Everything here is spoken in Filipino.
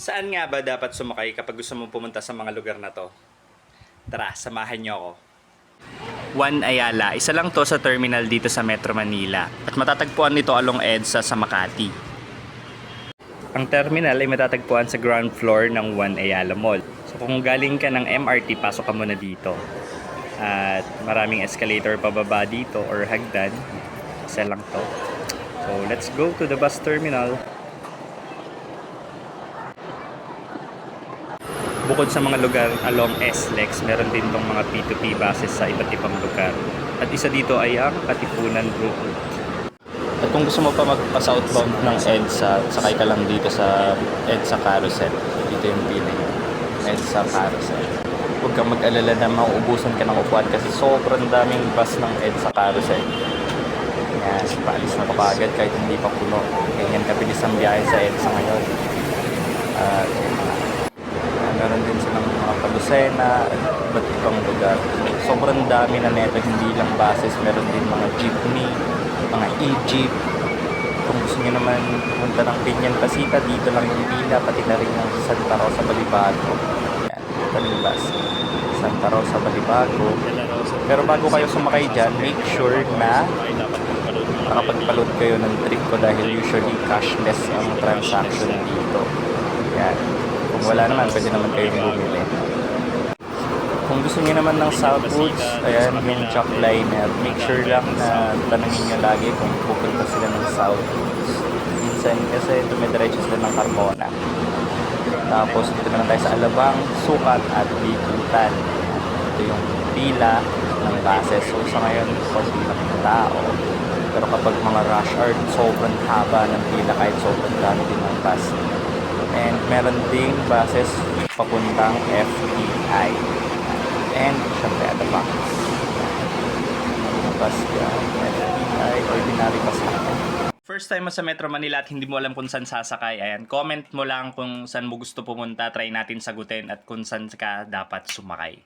Saan nga ba dapat sumakay kapag gusto mong pumunta sa mga lugar na to? Tara, samahan niyo ako. One Ayala, isa lang to sa terminal dito sa Metro Manila at matatagpuan nito along EDSA sa Makati. Ang terminal ay matatagpuan sa ground floor ng One Ayala Mall. So kung galing ka ng MRT, pasok ka muna dito. At maraming escalator pababa dito or hagdan. Isa lang to. So let's go to the bus terminal. Bukod sa mga lugar along SLEX, meron din tong mga P2P buses sa iba't ibang lugar. At isa dito ay ang Katipunan Route. At kung gusto mo pa magpa-southbound ng EDSA, sakay ka lang dito sa EDSA Carousel. Dito yung pili, EDSA Carousel. Huwag kang mag-alala na mauubusan ka ng upuan kasi sobrang daming bus ng EDSA Carousel. Yan, paalis na kapagad kahit hindi pa puno. Ganyan kabilis ang biyahe sa EDSA ngayon. Meron din silang mga Palusena at iba't ibang lugar. Sobrang dami na neto, hindi lang buses, meron din mga jeepney, mga e-jeep. Kung gusto nyo naman pumunta ng Piñan Pasita, dito lang yung pila, pati na rin yung Santa Rosa Balibago. Yan, ito yung bus. Santa Rosa Balibago. Pero bago kayo sumakay dyan, make sure na nakapag-load kayo ng trip ko dahil usually cashless ang transaction dito. Yan. Kung wala naman, pwede naman kayong bumili. Kung gusto niyo naman ng Southwoods, ayan yung Jackliner. Make sure lang na tanongin nyo lagi kung pupunta sila ng Southwoods. Minsan kasi dumidiretso sila ng Carmona. Tapos dito naman tayo sa Alabang, Sukat at Bikutan. Ito yung pila ng buses. So sa ngayon, konti lang yung tao. Pero kapag mga rush hour, sobrang haba ng pila kahit sobrang dami din ng bus. And meron ding buses papuntang FEI. And syempre at the back. Bus yan, FEI, ordinary bus natin. First time mo sa Metro Manila at hindi mo alam kung saan sasakay, ayan, comment mo lang kung saan mo gusto pumunta, try natin sagutin at kung saan ka dapat sumakay.